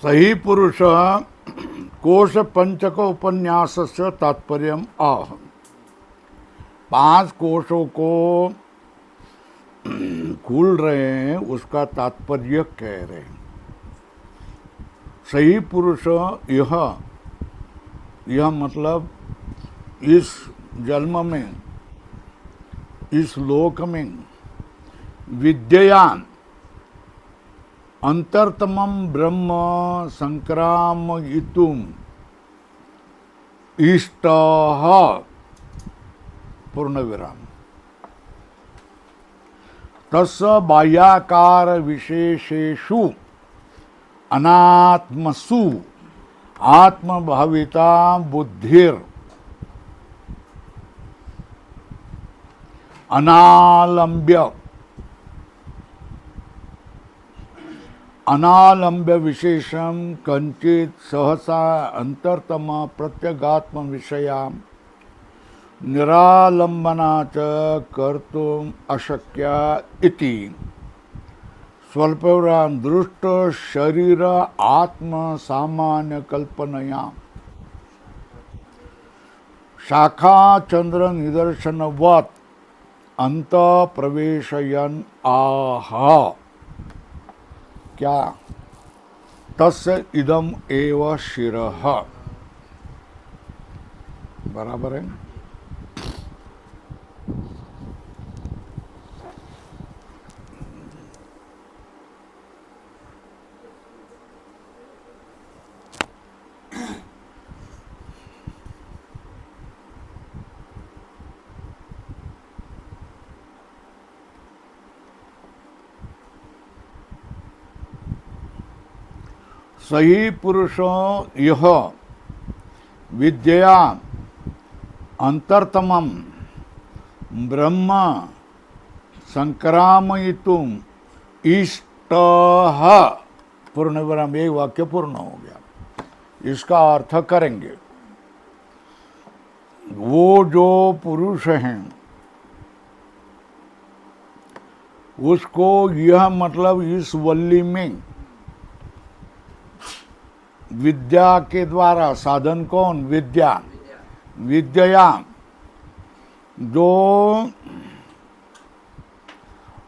सही पुरुष कोश पंचक उपन्यासस्य तात्पर्यम आह। 5 कोशों को खोल रहे हैं, उसका तात्पर्य कह रहे हैं। सही पुरुष यह मतलब इस जन्म में, इस लोक में विद्ययान अंतरतमम ब्रह्म संक्रामयितुम इष्टः पूर्ण विराम तस्य बाह्याकार विशेषेषु अनात्मसु आत्मभाविता बुद्धिर अनालंब्य विशेषम कंचित सहसा अंतरतम प्रत्यगात्म विषया निरालंबना च कर्तुम अशक्या इति स्वल्पवरान दृष्ट शरीर आत्म सामान्य कल्पनया शाखा चंद्र निदर्शनवत अंत प्रवेशयन आह। क्या तस्य इदम एव शिरः। बराबर है। सही पुरुषों यह विद्या अंतरतमम ब्रह्म संक्रामयितुम इष्टः पूर्ण विराम। एक वाक्य पूर्ण हो गया। इसका अर्थ करेंगे। वो जो पुरुष हैं उसको यह मतलब इस वल्ली में विद्या के द्वारा, साधन कौन? विद्या। विद्या जो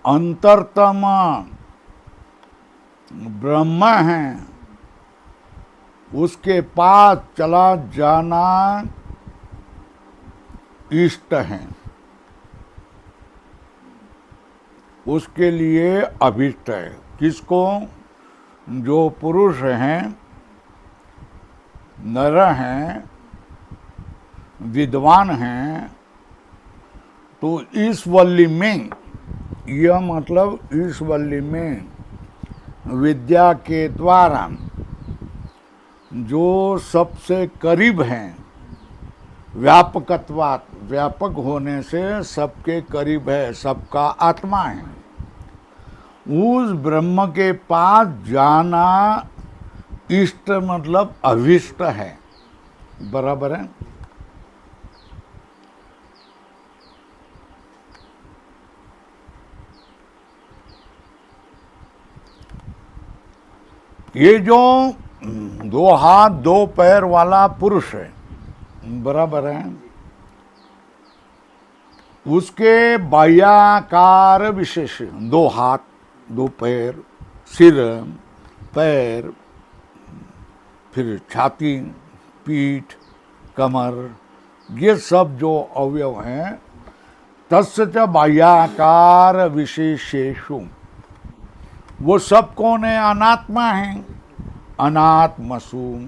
अंतरतम ब्रह्म है उसके पास चला जाना इष्ट है, उसके लिए अभिष्ट है। किसको? जो पुरुष हैं, नर हैं, विद्वान हैं, तो इस वल्ली में, यह मतलब इस वल्ली में विद्या के द्वारा जो सबसे करीब हैं, व्यापकत्वात्, व्यापक होने से सबके करीब है, सबका आत्मा है, उस ब्रह्म के पास जाना इष्ट मतलब अभिष्ट है। बराबर है। ये जो 2 हाथ 2 पैर वाला पुरुष है, बराबर है, उसके बाह्याकार विशेष 2 हाथ 2 पैर, सिर, पैर, फिर छाती, पीठ, कमर, ये सब जो अवयव हैं, तस्य च बाह्याकार विशेषेषु, वो सब कौन है? अनात्मा है। अनात्मसु,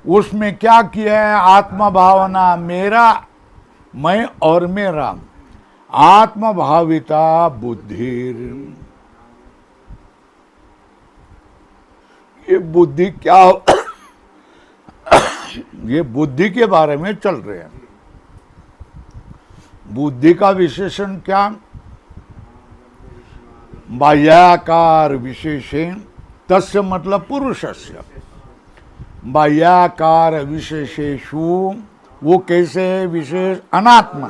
उसमें क्या किया है? आत्म भावना, मेरा, मैं और मेरा, आत्मभाविता बुद्धिर। ये बुद्धि क्या? ये बुद्धि के बारे में चल रहे हैं। बुद्धि का विशेषण क्या? बाह्याकार विशेषण तस्य मतलब पुरुषस्य। बाह्याकार विशेषेषु, वो कैसे विशेष? अनात्मा।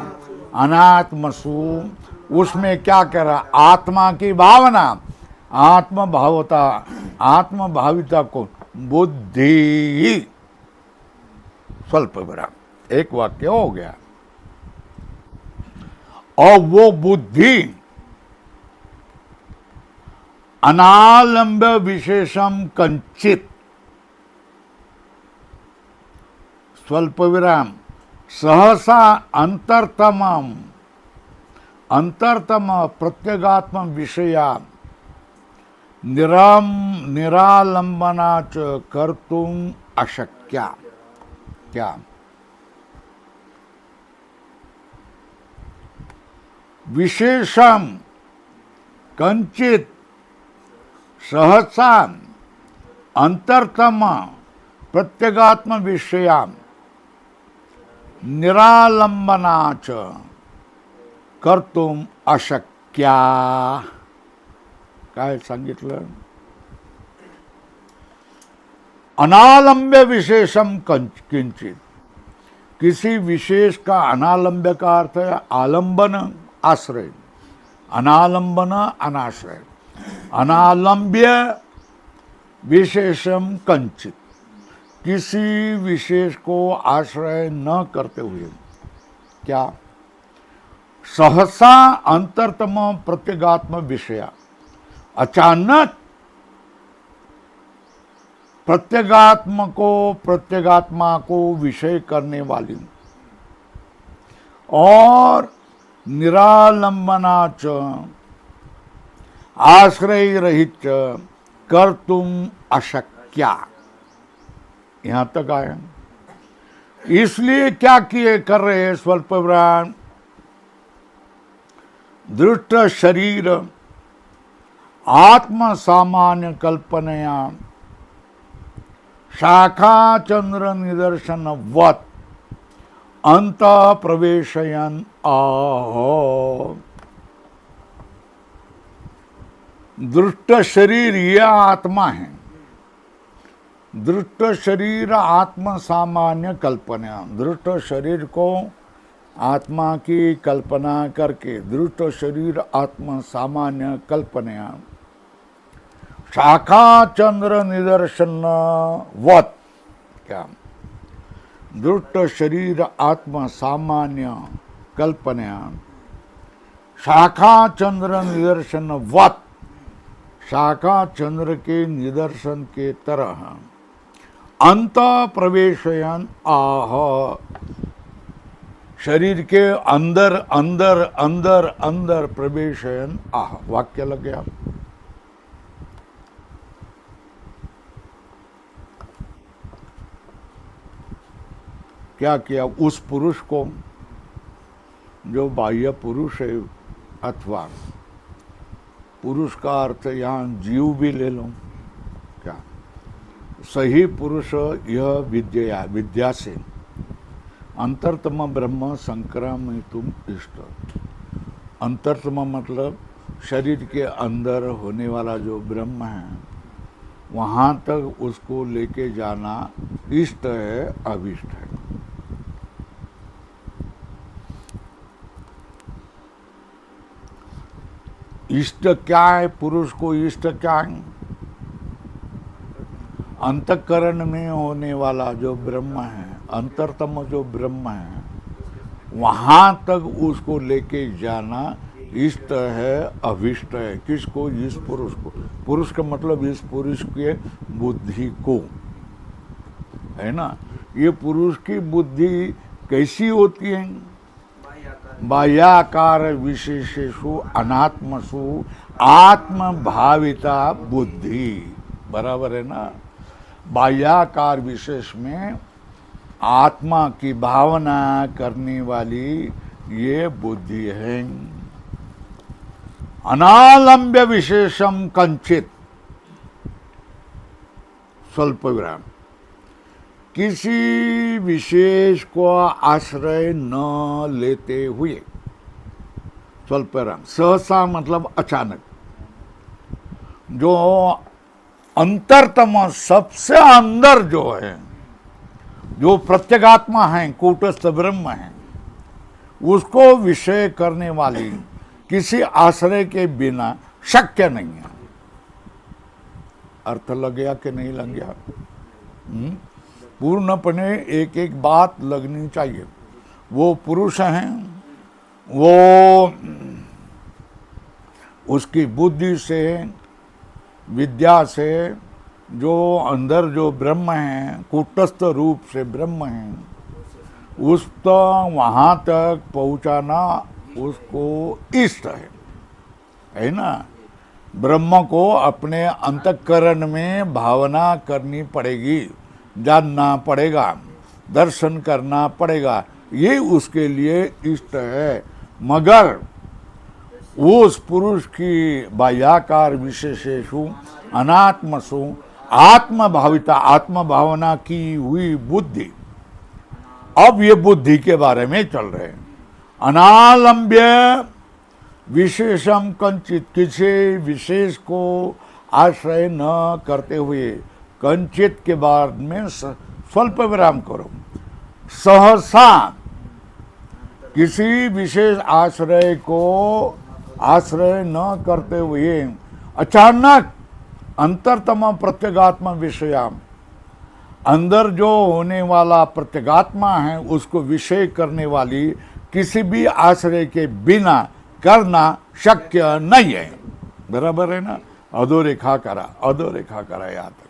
अनात्मसु, उसमें क्या करा? आत्मा की भावना, आत्मभावता, आत्मभाविता को बुद्धि, स्वल्प विराम, एक वाक्य हो गया। और वो बुद्धि अनालंब्य विशेषम कंचित, स्वल्प विराम, सहसा अंतरतमम, अंतरतम प्रत्यगात्म विषया निरालंबना च कर्तुम अशक्या। क्या? विशेषम कंचित सहसा अंतरतम प्रत्यगात्म विषया निरालंबना च कर्तुम अशक्या। काय सांगितलं? अनालंब्य विशेषम किंचित, किसी विशेष का अनालंब्य का अर्थ है आलंबन, आश्रय, अनालंबन अनाश्रय, अनालंब्य विशेषम कंचित, किसी विशेष को आश्रय न करते हुए। क्या? सहसा अंतरतम प्रत्यगात्म विषया, अचानक प्रत्यगात्मा को विषय करने वाली और निरालंबना च आश्रय रहित कर तुम अशक्या। यहां तक आए। इसलिए क्या किए कर रहे हैं? स्वल्प विराम, दृष्ट शरीर आत्म सामान्य कल्पनया शाखा चंद्र निदर्शन वत अंत प्रवेशयन आहो। दृष्ट शरीर यह आत्मा है। दृष्ट शरीर आत्म सामान्य कल्पना, दृष्ट शरीर को आत्मा की कल्पना करके, दृष्ट शरीर आत्म सामान्य कल्पना शाखा चंद्र निदर्शन वत। क्या? दृष्ट शरीर आत्म सामान्य कल्पना शाखा चंद्र निदर्शन वत, शाखा चंद्र के निदर्शन के तरह अंत प्रवेशयन आह, शरीर के अंदर अंदर अंदर अंदर प्रवेशयन आह। वाक्य लग गया। क्या किया? उस पुरुष को, जो बाह्य पुरुष है, अथवा पुरुष का अर्थ यहाँ जीव भी ले लो। क्या? सही पुरुष यह विद्या, विद्या से अंतरतम ब्रह्म संक्रमितुम इष्ट। अंतरतम मतलब शरीर के अंदर होने वाला जो ब्रह्म है, वहाँ तक उसको लेके जाना इष्ट है, अभिष्ट है। इष्ट क्या है? पुरुष को इष्ट क्या है? अंतःकरण में होने वाला जो ब्रह्म है, अंतरतम जो ब्रह्म है, वहां तक उसको लेके जाना इष्ट है, अभिष्ट है। किसको? इस पुरुष को। पुरुष का मतलब इस पुरुष के बुद्धि को, है ना। ये पुरुष की बुद्धि कैसी होती है? बाह्याकार विशेषेषु अनात्मसु आत्म भाविता बुद्धि। बराबर है ना। बाह्याकार विशेष में आत्मा की भावना करने वाली ये बुद्धि है। अनालंब्य विशेषम कंचित, स्वल्प विराम, किसी विशेष को आश्रय न लेते हुए। स्वल्प विराम, सहसा मतलब अचानक। जो अंतरतम, सबसे अंदर जो है, जो प्रत्यगात्मा है, कूटस्थ ब्रह्म है, उसको विषय करने वाली किसी आश्रय के बिना शक्य नहीं है। अर्थ लग गया कि नहीं लग गया? पूर्णपणे एक एक बात लगनी चाहिए। वो पुरुष हैं, वो उसकी बुद्धि से, विद्या से, जो अंदर जो ब्रह्म है, कूटस्थ रूप से ब्रह्म है, उस तक वहाँ तक पहुँचाना उसको इष्ट है ना। ब्रह्म को अपने अंतःकरण में भावना करनी पड़ेगी, जानना पड़ेगा, दर्शन करना पड़ेगा, ये उसके लिए इष्ट है। मगर उस पुरुष की बाह्याकार विशेषेषु अनात्मसु आत्मभाविता, आत्मभावना की हुई बुद्धि, अब ये बुद्धि के बारे में चल रहे हैं। अनालंब्य विशेषम कंचित, किसी विशेष को आश्रय न करते हुए, कंचित के बाद में स्वल्प विराम करो। सहसा, किसी विशेष आश्रय को आश्रय न करते हुए अचानक अंतरतम प्रत्यगात्मा विषयाम, अंदर जो होने वाला प्रत्यगात्मा है उसको विषय करने वाली किसी भी आश्रय के बिना करना शक्य नहीं है। बराबर है ना? अधोरेखा करा यहाँ तक।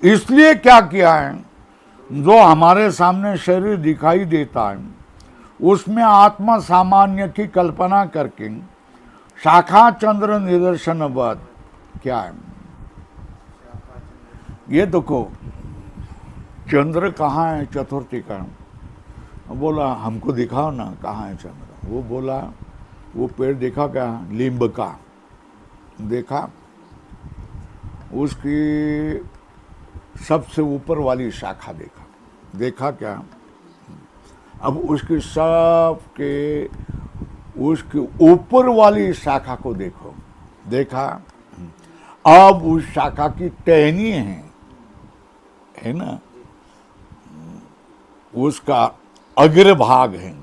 इसलिए क्या किया है, जो हमारे सामने शरीर दिखाई देता है उसमें आत्मा सामान्य की कल्पना करके शाखा चंद्र निदर्शनवत, क्या है ये देखो, चंद्र कहाँ है चतुर्थी का? बोला हमको दिखाओ ना कहाँ है चंद्र। वो बोला वो पेड़ देखा क्या? लींब का देखा, उसकी सबसे ऊपर वाली शाखा देखा क्या? अब उसकी उसके ऊपर वाली शाखा को देखा। अब उस शाखा की टहनी है ना, उसका अग्रभाग है,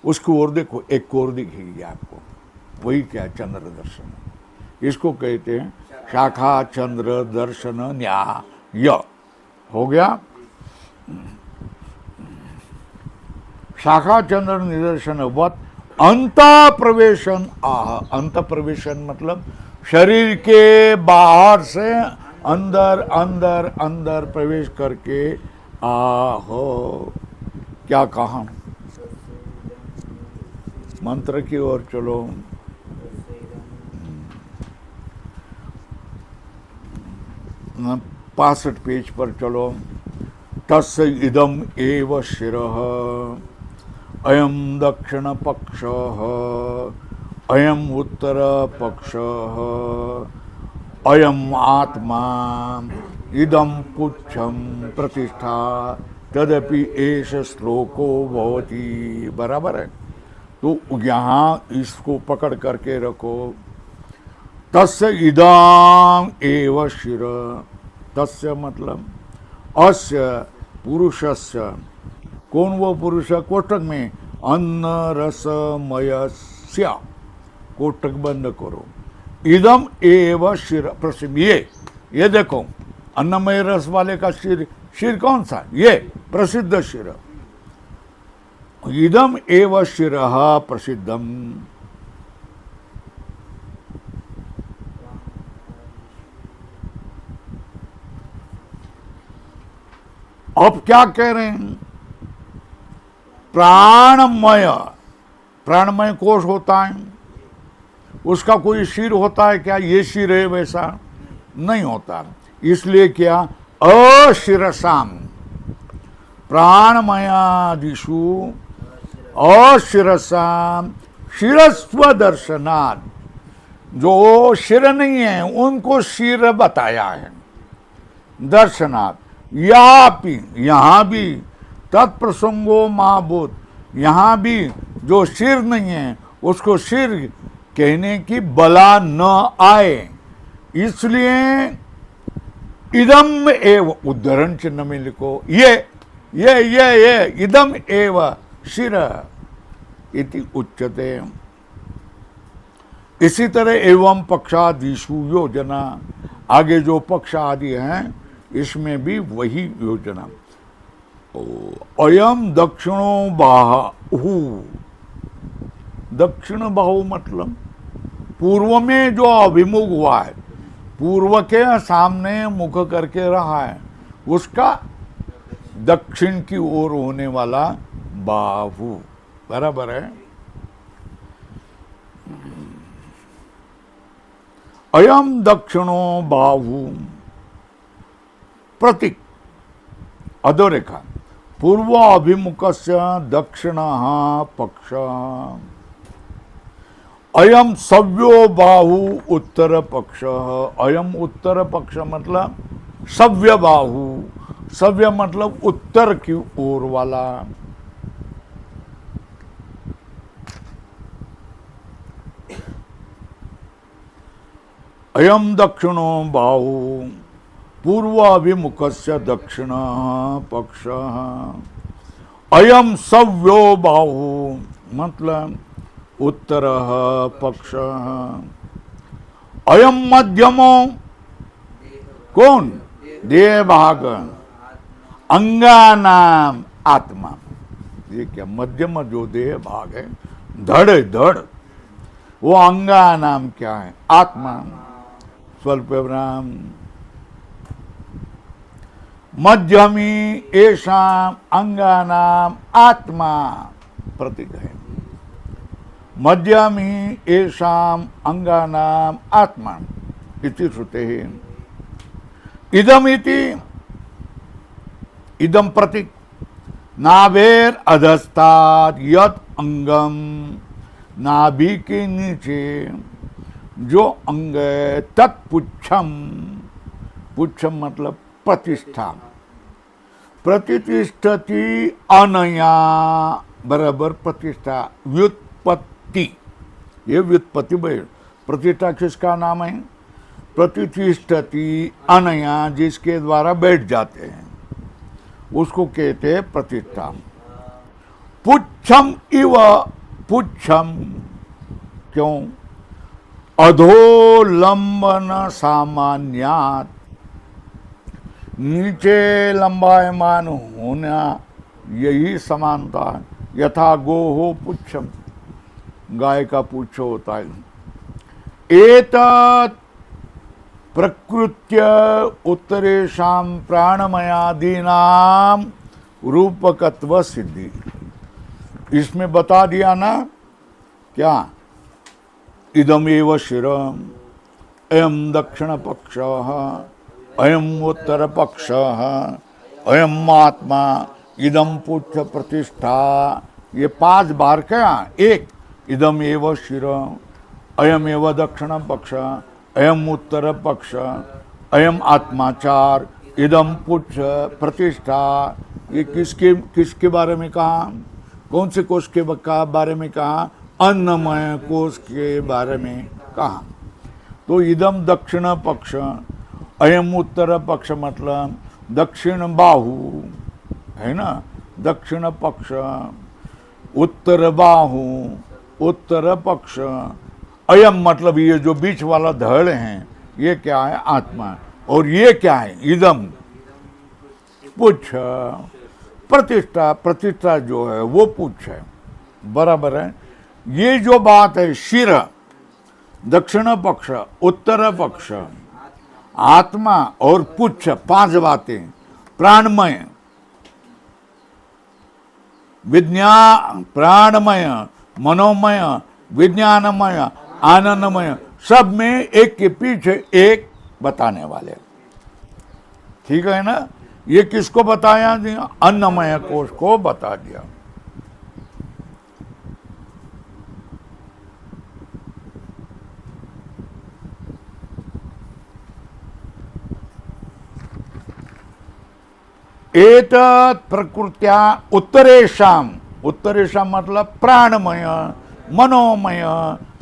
उसकी ओर देखो, एक कोर दिखेगी आपको, वही क्या? चंद्र दर्शन। इसको कहते हैं शाखा चंद्र दर्शन न्याय। हो गया? शाखा चंद्र निदर्शन वत अंत प्रवेशन आह। अंत प्रवेशन मतलब शरीर के बाहर से अंदर अंदर अंदर प्रवेश करके आहो। क्या कहा? मंत्र की ओर चलो। 65 पेज पर चलो। तस्य इदम एव शिरः, अयम दक्षिण पक्षः, अयम उत्तर पक्षः, अयम आत्मा, इदम पुच्छम प्रतिष्ठा, तदपि एष श्लोको भवति। बराबर है? तो यहाँ इसको पकड़ करके रखो। तस्य इदम एव शिर, तस्य मतलब अस्य पुरुषस्य। कौन वो पुरुष है? कोष्टक में अन्न रसमयस्य, कोष्टक बंद करो। इदम एव शिर प्रसिद्ध, ये देखो अन्नमय रस वाले का शिर कौन सा? ये प्रसिद्ध शिर। इदम एव शिरः प्रसिद्धम। अब क्या कह रहे हैं? प्राणमय, प्राणमय कोश होता है, उसका कोई शिर होता है क्या? ये शिर है वैसा नहीं होता। इसलिए क्या? अशिरसाम, प्राणमयादिषु अशिरसाम शिरस्व दर्शनात्, जो शिर नहीं है उनको शिर बताया है दर्शनात्। यहाँ भी तत्प्रसंगो महाभूत, यहाँ भी जो सिर नहीं है उसको सिर कहने की बला न आए, इसलिए इदम एव, उद्धरण चिन्ह में लिखो, ये इदम एव शिर इति उच्यते। इसी तरह एवं पक्षादिषु योजना, आगे जो पक्ष आदि हैं इसमें भी वही योजना। अयम दक्षिणो बाहु, दक्षिण बाहु मतलब पूर्व में जो अभिमुख हुआ है, पूर्व के सामने मुख करके रहा है, उसका दक्षिण की ओर होने वाला बाहु, बराबर है। अयम दक्षिणो बाहु प्रतीक अधोरेखा पूर्व अभिमुखस्य दक्षिणः पक्षः। अयम सव्यो बाहु उत्तर पक्ष, अयम उत्तर पक्ष मतलब सव्य बाहु, सव्य मतलब उत्तर की ओर वाला। अयम दक्षिणो बाहु पूर्वाभिमुखस्य दक्षिण पक्ष। अयम सव्यो बाहु मतलब उत्तर पक्ष। अयम मध्यमो कौन? देह भाग, अंगानाम आत्मा। ये क्या मध्यम जो देह भाग है, धड़ धड़, वो अंगानाम क्या है? आत्मा। स्वल्पविराम मध्यमी एषाम अंगानाम आत्मा प्रतीक है। मध्यमी एषाम अंगानाम आत्मा इति श्रुते। इदम इति, इदम प्रतीक नाभेर अधस्तात् यत् अंगम, नाभि के नीचे जो अंग है, तत्पुच्छम, पुच्छम मतलब प्रतिष्ठा, प्रतिष्ठति अनया, बराबर प्रतिष्ठा, व्युत्पत्ति। ये व्युत्पत्ति भाई, प्रतिष्ठा किसका नाम है? प्रतिष्ठति अनया, जिसके द्वारा बैठ जाते हैं उसको कहते हैं प्रतिष्ठा। पुच्छम इव, पुच्छम क्यों? अधोलंबन सामान्यात, नीचे लंबायमान होना यही समानता है। यथा गो हो पुच्छम, गाय का पुच्छ होता है। एतत् प्रकृत्य उत्तरेषाम प्राणमयादीनाम रूपकत्व सिद्धि। इसमें बता दिया ना क्या? इदमेव शिरम, अयम दक्षिण पक्षः, अयम उत्तर पक्षः, अयम आत्मा, इदम पुच्छ प्रतिष्ठा। ये 5 बार क्या? एक, इदम एव शिरम, अयम एव दक्षिण पक्ष, अयम उत्तर पक्ष, अयम आत्माचार, इदम पुच्छ प्रतिष्ठा। ये किसके बारे में कहा? कौन से कोष के बारे में कहा? अन्नमय कोष के बारे में कहा। तो इदम दक्षिण पक्ष, अयम उत्तर पक्ष मतलब दक्षिण बाहु है ना, दक्षिण पक्ष, उत्तर बाहु, उत्तर पक्ष। अयम मतलब ये जो बीच वाला धड़ है, ये क्या है? आत्मा। और ये क्या है? इदम पुच्छ, प्रतिष्ठा, प्रतिष्ठा जो है वो पुच्छ है, बराबर है। ये जो बात है शिर, दक्षिण पक्ष, उत्तर पक्ष, आत्मा और पुच्छ, 5 बातें, प्राणमय, विज्ञान, प्राणमय, मनोमय, विज्ञानमय, आनंदमय, सब में एक के पीछे एक बताने वाले। ठीक है ना? ये किसको बताया दिया? अन्नमय कोश को बता दिया। एतत् प्रकृत्या उत्तरेषाम, उत्तरेषाम मतलब प्राणमय, मनोमय,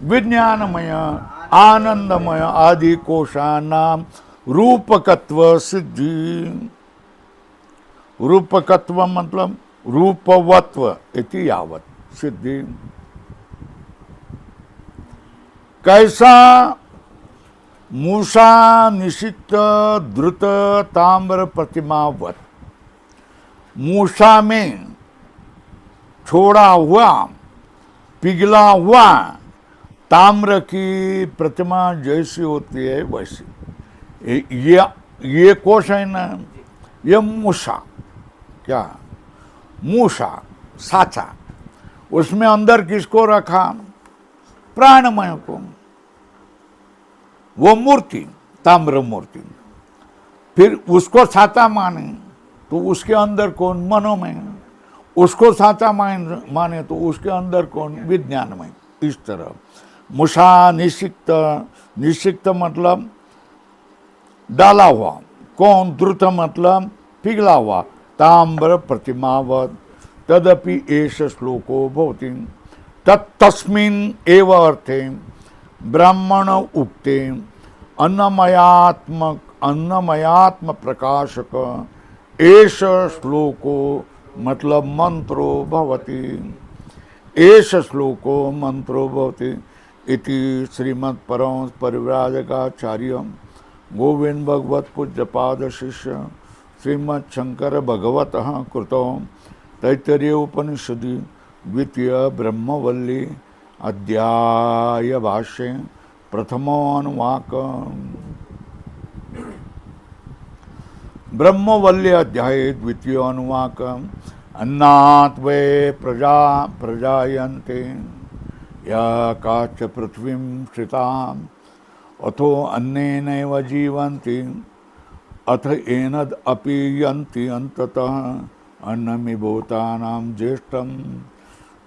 विज्ञानमय, आनंदमय आदि कोशानाम रूपकत्व सिद्धि। रूपकत्व मतलब रूपवत्व इति यावत् सिद्धि। कैसा मूसा निशिक्त द्रुत ताम्र प्रतिमावत, मूसा में छोड़ा हुआ पिघला हुआ ताम्र की प्रतिमा जैसी होती है वैसी। ये कोश है ना, ये मूसा, क्या मूसा साचा, उसमें अंदर किसको रखा? प्राणमय को। वो मूर्ति ताम्र मूर्ति, फिर उसको साचा माने तो उसके अंदर कौन? मनोमय। उसको साचा माने तो उसके अंदर कौन? विज्ञानमय। इस तरह मूसा निषिक्त, निषिक्त मतलब डाला हुआ, कौन? द्रुत मतलब पिघला हुआ, ताम्र प्रतिमावत तदपि एष श्लोको भवति तत्तस्मिन् एव अर्थे ब्राह्मण उक्ते अन्नमयात्म प्रकाशक एष श्लोको मतलब मंत्रो भवति, एष श्लोको मंत्रो भवति इति श्रीमद् परमहंस परिव्राजकाचार्य गोविंद भगवत पूज्यपाद शिष्य श्रीमद् शंकर भगवत कृतो तैत्तरीय उपनिषदि द्वितीय ब्रह्मवल्ली अध्याय भाष्ये प्रथमो अनुवाक। ब्रह्मवल्ली अध्याय द्वितीय अनुवाक। अन्नात् वै प्रजा प्रजायन्ते या काच पृथ्वीं श्रिताम् अथो अन्नेनैव जीवन्ति अथ एनद् अपि यन्ति अन्ततः अन्नमिभूतानां ज्येष्ठं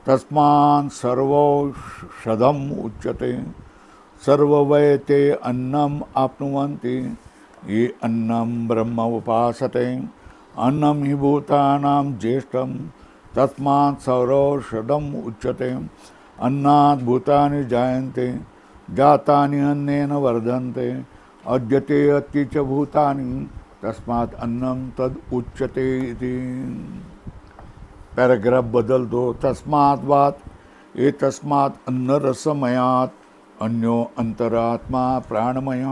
तस्मात् सर्वौषधम् उच्यते सर्व वै ते अन्नम् आप्नुवन्ति ये अन्नं ब्रह्म उपासते अन्नं हि भूतानां ज्येष्ठं तस्मात् सर्वौषधम् उच्यते अन्नात् भूतानि जायन्ते जातानि अन्नेन वर्धन्ते अद्यते अति च भूतानि तस्मात् अन्नं तद उच्यते इति। पैराग्राफ बदल दो। तस्मात् वात ये तस्मात् अन्न रसमयात् अन्यो अंतरात्मा प्राणमय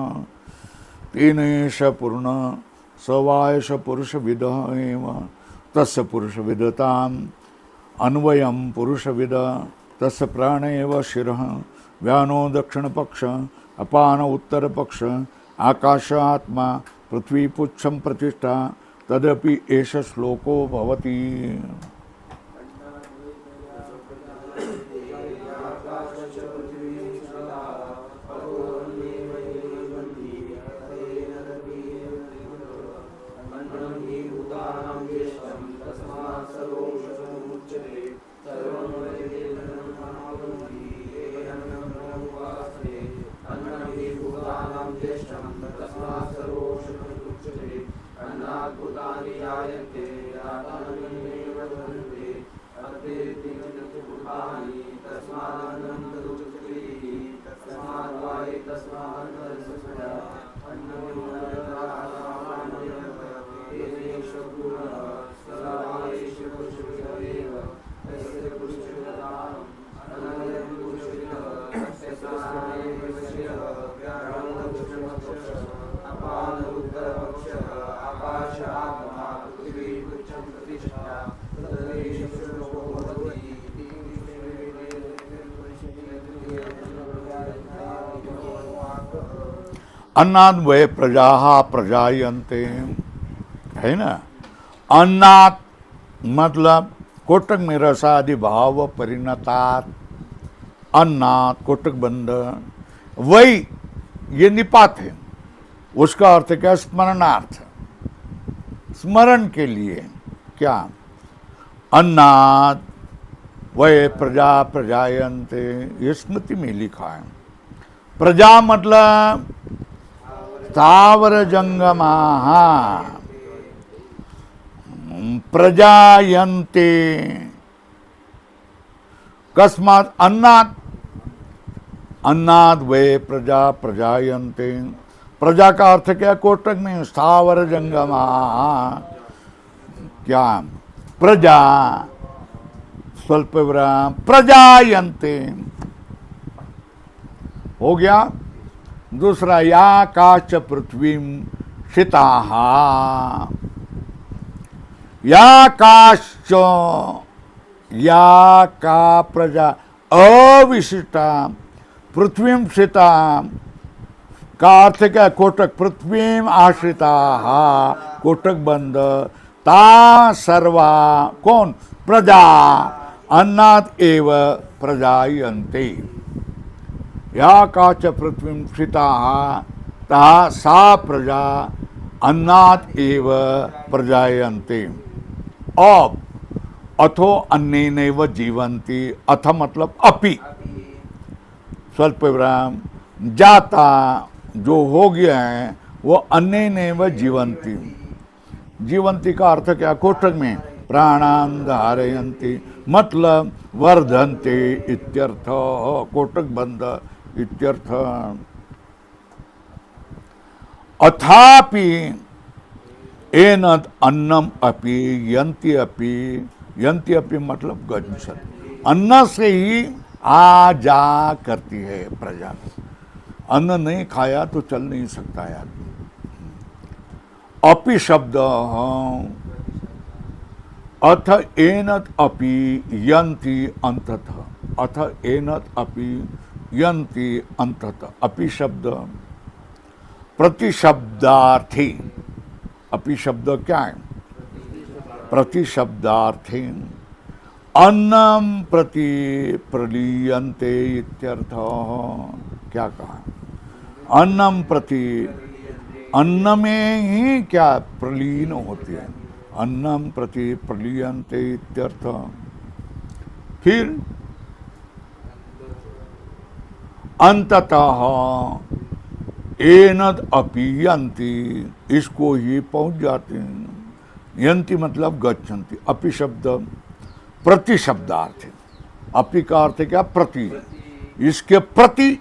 तेनेश पूर्ण सवायश पुरुषविदः एव तस्य पुरुषविदताम् अन्वयं पुरुषविद तस्य प्राण एव शिरः व्यानो दक्षिण पक्ष अपान उत्तर पक्ष आकाश आत्मा पृथ्वी पुच्छं प्रतिष्ठा तदपि एष श्लोको भवति। अन्नाद वै प्रजा प्रजायन्ते है ना। अन्नात मतलब कोटक में रसादि भाव परिणतात, अन्नात कोटक बंद, वही ये निपात है। उसका अर्थ क्या? स्मरणार्थ, स्मरण के लिए। क्या? अन्नात वै प्रजा प्रजायन्ते, ये स्मृति में लिखा है। प्रजा मतलब स्थावर जंगमाः प्रजायन्ते कस्मात् अन्नात्, अन्नात् वै प्रजा प्रजायन्ते। प्रजा का अर्थ क्या? कोटक में स्थावर जंगमाः। क्या? प्रजा स्वल्प विराम प्रजायन्ते, हो गया। दूसरा या काच पृथ्वीम शिताः, या काश्च, या का प्रजा अविशिष्टा पृथ्वीम शिता का अर्थ क्या? कोटक। पृथ्वीम आश्रिता, कोटक बंद, ता सर्वा कौन? प्रजा अन्नात एव प्रजायन्ते। या काच पृथ्वीम शिता ता सा प्रजा अन्नात एव प्रजायन्ते। अब अथो अन्नेनैव जीवन्ति, अथ मतलब अपि, स्वल्प विराम, जाता जो हो गया है वो अन्नेनैव जीवन्ति। जीवन्ति का अर्थ क्या? कोटक में प्राणान धारयन्ति मतलब वर्धन्ते इत्यर्थ, कोटक बंद इत्यर्थ। अथापि एनद अन्नम अपि यन्ति अपि, यन्ति अपि मतलब गच्छति, अन्न से ही आ जा करती है प्रजा। अन्न नहीं खाया तो चल नहीं सकता है आदमी। अपि शब्द अथ एनत अपि यन्ति अंततः, अथ एनत अपि यन्ति अंततः। अपि शब्द प्रतिशब्दार्थी, अपि शब्द क्या है? प्रतिशब्दार्थी। अन्नम प्रति प्रलीयन्ते इत्यर्थ। क्या कहा? अन्नम प्रति, अन्न में ही क्या प्रलीन होती है, अन्नम प्रति प्रलीयन्ते इत्यर्थ। फिर अंततः एनद अपि यन्ति, इसको ही पहुंच जाते हैं। यन्ति मतलब गच्छन्ति। अपि शब्द प्रतिशब्दार्थ है। अपि का अर्थ क्या? प्रति, इसके प्रति।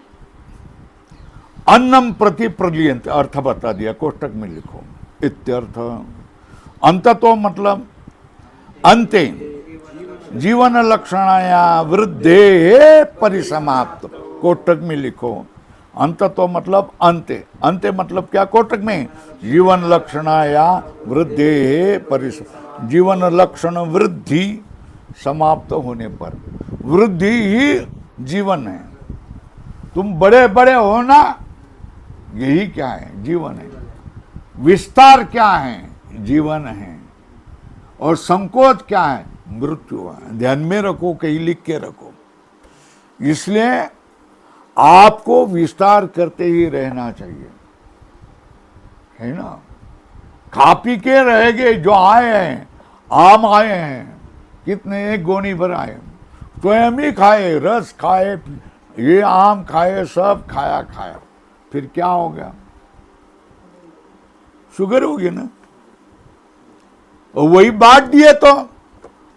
अन्नम प्रति प्रलीयन्त अर्थ बता दिया, कोष्टक में लिखो इत्यर्थ। अंततो मतलब अंते, जीवन लक्षणाया वृद्धे परिसमाप्त, कोष्टक में लिखो। अंततो मतलब अंते, अंते मतलब क्या? कोष्टक में जीवन लक्षणाया वृद्धे परिस, जीवन लक्षण वृद्धि समाप्त होने पर, वृद्धि ही जीवन है। तुम बड़े बड़े हो ना, यही क्या है? जीवन है। विस्तार क्या है? जीवन है। और संकोच क्या है? मृत्यु है। ध्यान में रखो, कहीं लिख के रखो। इसलिए आपको विस्तार करते ही रहना चाहिए, है ना। खा पी के रहेंगे। जो आए हैं, आम आए हैं, कितने? एक गोनी भर आए, स्वयं ही खाए, रस खाए, ये आम खाए, सब खाया खाया, फिर क्या हो गया? शुगर हो गया ना। और वही बांट दिए तो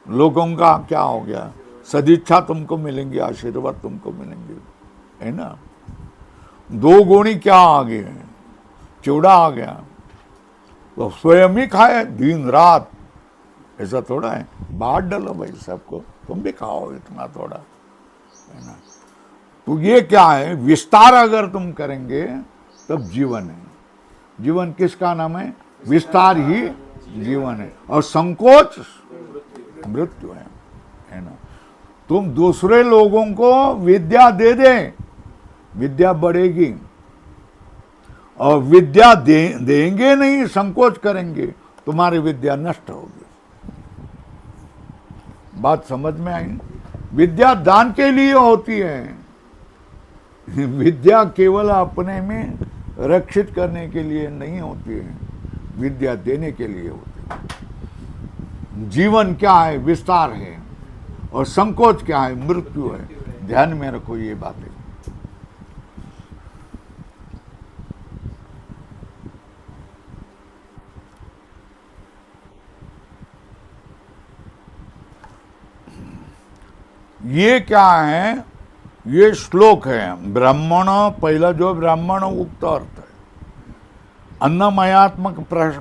लोगों का क्या हो गया? सदिच्छा तुमको मिलेंगी, आशीर्वाद तुमको मिलेंगे, है ना। दो गोनी क्या आ गए? चिवड़ा आ गया, तो स्वयं ही खाए दिन रात। ऐसा थोड़ा है, बांट डालो भाई सबको, तुम भी खाओ इतना थोड़ा, है ना। तो ये क्या है? विस्तार अगर तुम करेंगे तब जीवन है। जीवन किसका नाम है? विस्तार ही जीवन है। और संकोच मृत्यु है ना। तुम दूसरे लोगों को विद्या दे दे, विद्या बढ़ेगी। और विद्या देंगे नहीं, संकोच करेंगे, तुम्हारी विद्या नष्ट होगी। बात समझ में आई? विद्या दान के लिए होती है, विद्या केवल अपने में रक्षित करने के लिए नहीं होती है, विद्या देने के लिए होती है। जीवन क्या है? विस्तार है। और संकोच क्या है? मृत्यु है। ध्यान में रखो ये बातें। ये क्या है? ये श्लोक है। ब्राह्मण, पहला जो ब्राह्मण उक्त अर्थ है, अन्नमयात्मक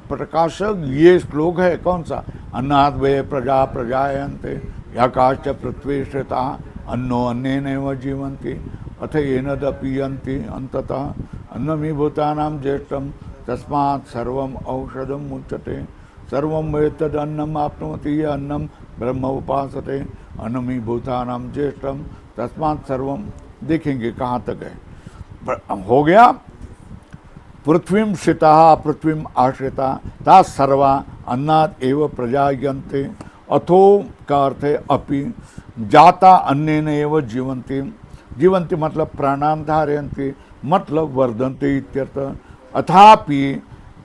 प्रकाशक ये श्लोक है। कौन सा? अन्नात् वे प्रजा प्रजायन्ते, याकाश्च पृथ्वी श्रिता, अन्नो अन्नेनैव जीवन्ति। अथ येनद पीयन्ति अंततः अन्नमीभूतानां ज्येष्ठं तस्मात् सर्वम् औषधं मुच्यते सर्वं वेत्तद् अन्नम् आप्नोति ये अन्नं ब्रह्म उपासते अन्नमीभूतानां ज्येष्ठं तस्मात् सर्वं। देखेंगे कहाँ तक है। हो गया। पृथ्वीं स्थिता पृथ्वीं आश्रिता ता सर्वा अन्नात् एव प्रजायन्ते। अथो का अर्थ है अपि जाता अन्नेन एव जीवन्ति। जीवन्ति मतलब प्राणान् धारयन्ति मतलब वर्धन्ते इत्यर्थ। अथापि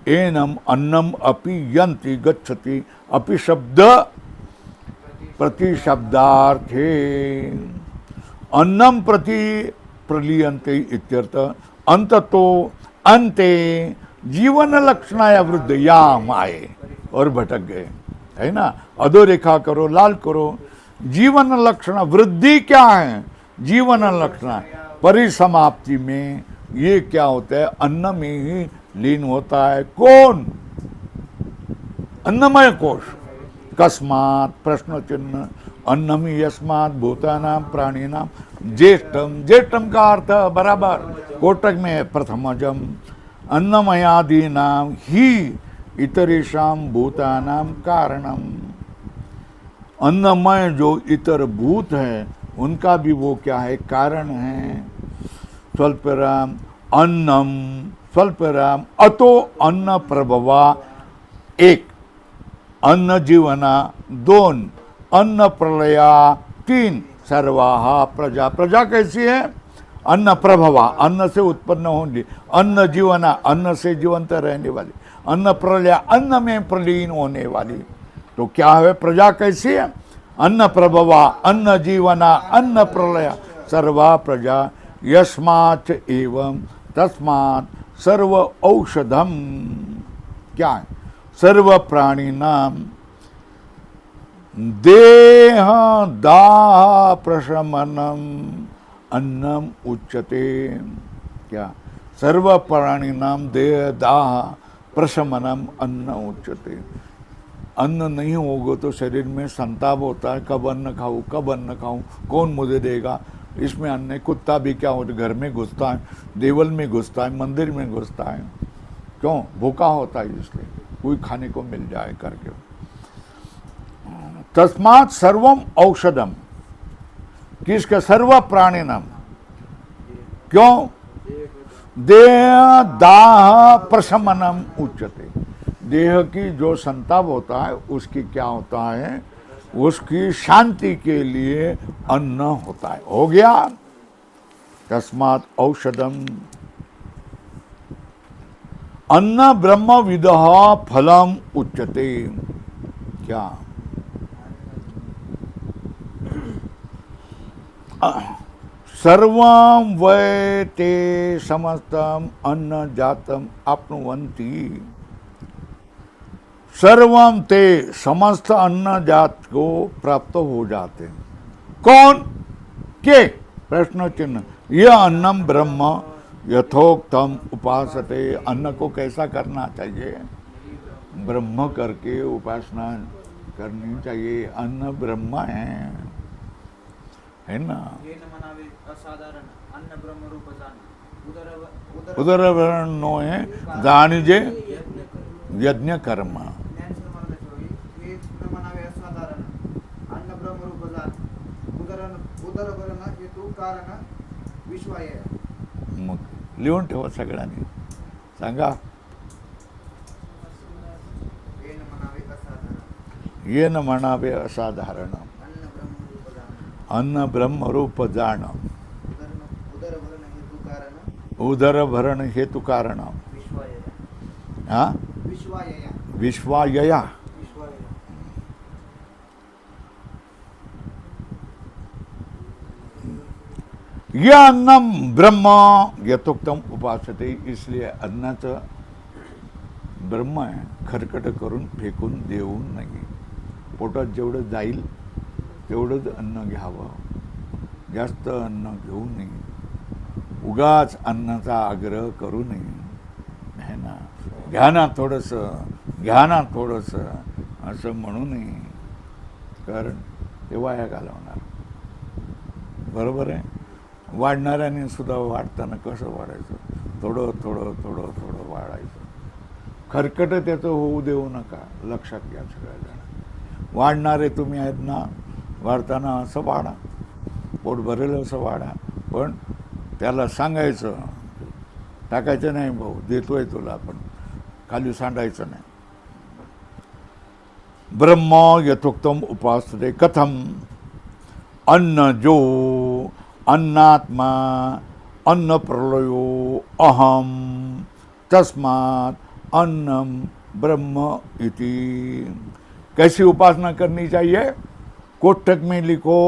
एनम अन्नम अपि यन्ति गच्छति। अपि शब्द प्रति शब्दार्थे अन्नम प्रति प्रलीयन्ते इत्यर्थ। अंततो अंते जीवन लक्षणाया वृद्ध याम आए और भटक गए, है ना। अधोरेखा करो, लाल करो। जीवन लक्षण वृद्धि क्या है? जीवन लक्षण परिसमाप्ति में ये क्या होता है? अन्न में ही लीन होता है। कौन? अन्नमय कोश। कस्मात् प्रश्न चिन्ह अन्नम यस्मात् भूतानां प्राणिनां ज्येष्ठम। ज्येष्ठम का अर्थ बराबर कोटक में प्रथमजम। अन्नमयादीनां ही इतरेषां भूतानां कारणम। अन्नमय जो इतर भूत है उनका भी वो क्या है? कारण है। स्वल्पराम अन्नम स्वल्पराम अतो अन्न प्रभवा एक, अन्न जीवना दोन, अन्न प्रलया तीन, सर्वाहा प्रजा। प्रजा कैसी है? अन्न प्रभवा अन्न से उत्पन्न होंगी, अन्न जीवना अन्न से जीवंत रहने वाली, अन्न प्रलया अन्न में प्रलीन होने वाली। तो क्या है? प्रजा कैसी है? अन्न प्रभवा अन्न जीवना अन्न प्रलया सर्वा प्रजा। यस्मात् एवं तस्मात् सर्व औषधम। क्या है? सर्व प्राणिनां देह दाह प्रशमनम अन्नम उच्यते। क्या? सर्व प्राणिनां देह दाह प्रशमनम अन्न उच्यते। अन्न नहीं होगा तो शरीर में संताप होता है, कब अन्न खाऊं, कब अन्न खाऊं, कौन मुझे देगा। इसमें अन्न, कुत्ता भी क्या होता है? घर में घुसता है, देवल में घुसता है, मंदिर में घुसता है। क्यों? भूखा होता है, इसलिए कोई खाने को मिल जाए करके। तस्मात् सर्वम औषधम। किसका? सर्व प्राणिनम। क्यों? देह दाह प्रशमनम उच्यते। देह की जो संताप होता है उसकी क्या होता है? उसकी शांति के लिए अन्न होता है। हो गया। तस्मात् औषधम अन्न ब्रह्म विदः फलम उच्यते। क्या? सर्वं वै ते समस्तम अन्न जातम आप्नुवन्ति। सर्वम ते समस्त अन्न जात को प्राप्त हो जाते हैं। कौन? के? प्रश्न चिन्ह। यह अन्नम ब्रह्म यथोक्तम उपासते। अन्न को कैसा करना चाहिए? ब्रह्म करके उपासना करनी चाहिए। अन्न ब्रह्म है ना। उदर वर्णो है जानिजे यज्ञ कर्म। मग लिहून ठेवा सगळ्यांनी, सांगा. येन म्हणावे असाधारण अन्न ब्रह्मरूप जाण. उदर भरण हेतु कारण. हाँ? विश्वायया. यह अन्नम ब्रह्म यथोक्तम उपासते. इसलिए अन्नाचं ब्रह्म आहे, खरकट करून फेकून देऊ नये. पोटात जेवढं जाईल तेवढंच अन्न घ्यावं, जास्त अन्न घेऊ नये. उगाच अन्नाचा आग्रह करू नये, है ना. घ्या ना थोडंसं, घ्या ना थोडंसं असं म्हणू नये, कारण ते वाया घालवणार. बरोबर आहे. वाढणाऱ्याने सुद्धा वाढताना कसं वाढायचं, थोडं थोडं थोडं थोडं वाढायचं. खरकट त्याचं होऊ देऊ नका, लक्षात घ्या सगळ्याजण. वाढणारे तुम्ही आहेत ना, वाढताना असं वाढा, पोट भरेल असं वाढा, पण त्याला सांगायचं, टाकायचं नाही भाऊ देतोय तुला, पण खाली सांडायचं नाही. ब्रह्म यथोक्तम उपासते कथम, अन्न जो अन्नात्मा अन्न प्रलयो अहम तस्मात् अन्नम ब्रह्म इति. कैसी उपासना करनी चाहिए? कोष्ठक में लिखो,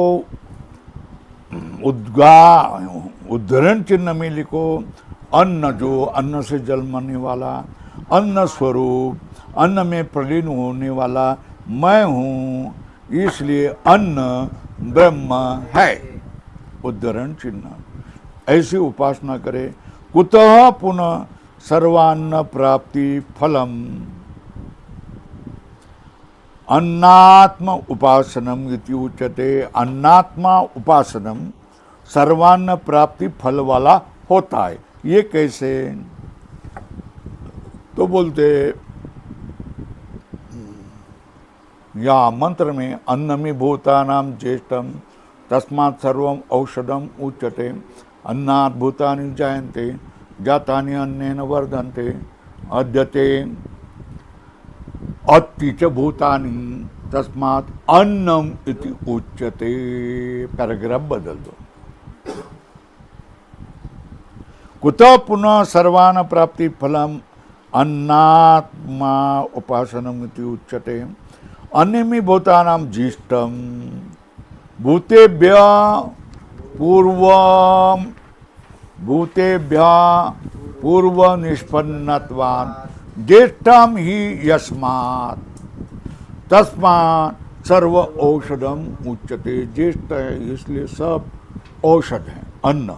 उद्धरण चिन्ह में लिखो, अन्न जो अन्न से जन्मने वाला, अन्न स्वरूप, अन्न में प्रलीन होने वाला मैं हूँ, इसलिए अन्न ब्रह्म है. उद्धरण चिन्ह. ऐसी उपासना करे. कुतः पुनः सर्वान्न प्राप्ति फलम. अन्नात्म उपासनम इति उच्यते. अन्नात्मा उपासनम सर्वान्न प्राप्ति फल वाला होता है. ये कैसे? तो बोलते या मंत्र में अन्नमी भूतानां ज्येष्ठम तस्मात् सर्वम औषधम उच्यते. अन्नात् भूतानि जायन्ते जातानि अन्नेन वर्धन्ते अद्यते अत्ति च भूतानि तस्मात् अन्नम इति उच्यते. पैराग्राफ बदल दो. कुतः पुनः सर्वान प्राप्ति फलम अन्नात्मा उपासनम इति उच्यते. अन्यमी भूतानां ज्येष्ठम भूतेभ्य पूर्व निष्पन्नत्वात् ज्येष्ठम ही यस्मात् तस्मात् सर्व औषधम उच्यते. ज्येष्ठ है इसलिए सब औषध है, अन्न.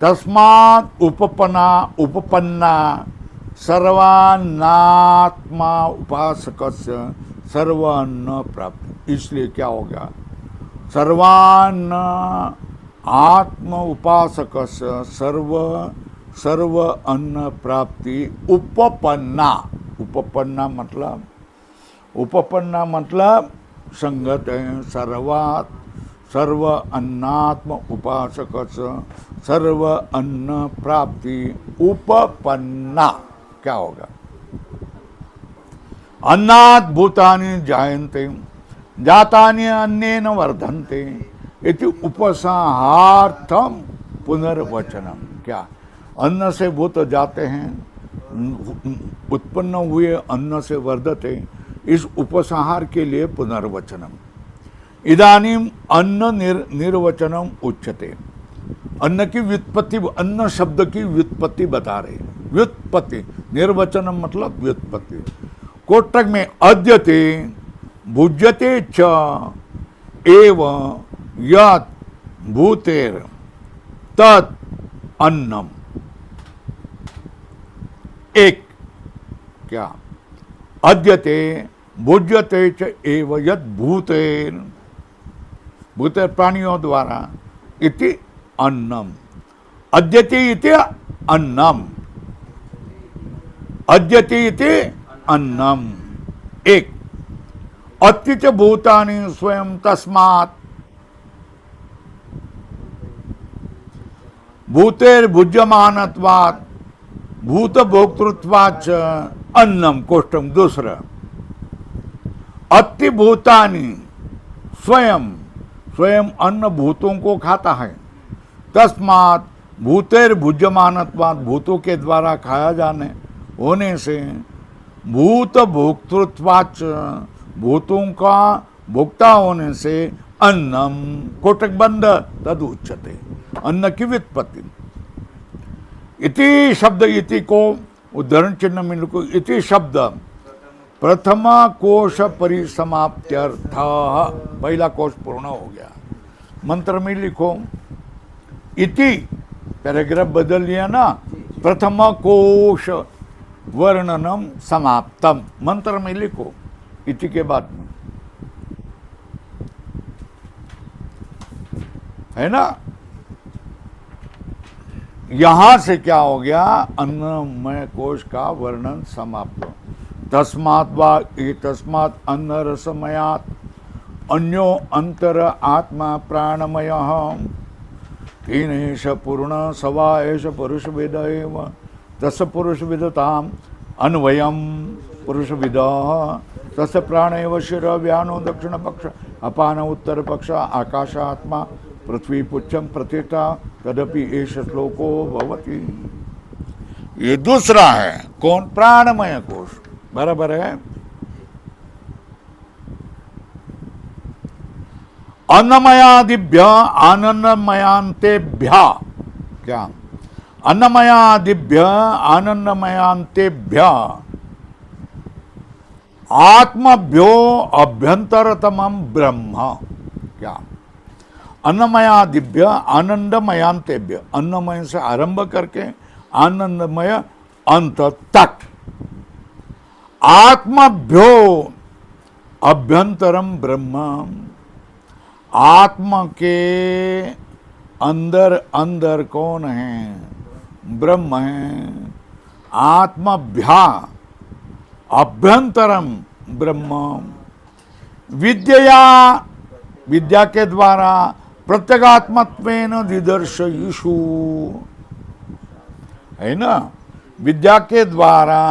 तस्मात् उपपन्ना सर्वान्नात्मा उपासकस्य सर्वान्न प्राप्ति. इसलिए क्या हो गया? सर्वान्न आत्म उपासकस्य सर्व अन्न प्राप्ति उपपन्ना. उपपन्ना मतलब संगत है. सर्व अन्नात्म उपासकस्य सर्व अन्न प्राप्ति उपपन्ना. क्या होगा? अन्नात् भूतानि जायन्ते जातानि अन्नेन वर्धन्ते इति उपसंहार्थम पुनर्वचनम. क्या? अन्न से भूत जाते हैं, उत्पन्न हुए अन्न से वर्धते. इस उपसंहार के लिए पुनर्वचनम. इदानीम अन्न निर्वचनम उच्यते. अन्न की व्युत्पत्ति, अन्न शब्द की व्युत्पत्ति बता रहे. व्युत्पत्ति, निर्वचनम मतलब व्युत्पत्ति. कोष्ठक में अद्यते भुज्यते च एव यत् भूतेर तत् अन्नम. एक क्या? अद्यते भुज्यते च एव यत् भूतेर, भूतेर प्राणियों द्वारा, इति अन्नम. अद्यते इति अन्नम. अद्यते इति अन्नम. एक. अत्ति च भूतानि स्वयं तस्मात् भूतेर भुज्यमानत्वात् भूत भोक्तृत्वाच्च अन्नम. कोष्ठम दूसरा. अत्ति भूतानि स्वयं अन्न भूतों को खाता है. तस्मात् भूतेर भुज्यमानत्वात् भूतों के द्वारा खाया जाने होने से भूत भोक्तृत्वाच्च भूतों का भोक्ता होने से अन्नम. कोटक बंद. तद उच्यते. अन्न की व्युत्पत्ति. इति शब्द, इति को उद्धरण चिन्ह में लिखो. इति शब्द प्रथम कोश परिसमाप्त्यर्थ. पहला कोश पूर्ण हो गया. मंत्र में लिखो इति. पैराग्राफ बदल लिया ना. प्रथम कोश वर्णनम समाप्तम. मंत्र में लिखो इति के बाद में, है ना. यहां से क्या हो गया, अन्नमय कोश का वर्णन समाप्त। तस्मात् वा एतस्मात् अन्न रसमयात् अन्यो अंतर आत्मा प्राणमयः तेनेश पूर्ण सवा एष पुरुष विद एव तस् पुरुष विदताम अन्वयम पुरुष विद तस् प्राण एव शिर व्यानो दक्षिण पक्ष अपान उत्तर पक्ष आकाश आत्मा पृथ्वी पुच्छम प्रतिष्ठा तदपि एष श्लोको भवति। ये दूसरा है, कौन? प्राणमय कोश। बराबर है। अन्नमयादिभ्य आनंदमयांतेभ्य, क्या? अन्नमयादिभ्य आनंदमयांतेभ्य आत्मभ्यो अभ्यंतरतमं ब्रह्म, क्या? अन्नमयादिभ्य आनंदमयांतेभ्य, अन्नमय से आरंभ करके आनंदमय अंत तक, आत्मभ्यो अभ्यंतरम ब्रह्म, आत्मा के अंदर अंदर कौन है? ब्रह्म है। आत्मभ्या अभ्यंतरम ब्रह्म, विद्या, विद्या के द्वारा प्रत्यगात्मत्वेन दिदर्शयिषु, है ना? विद्या के द्वारा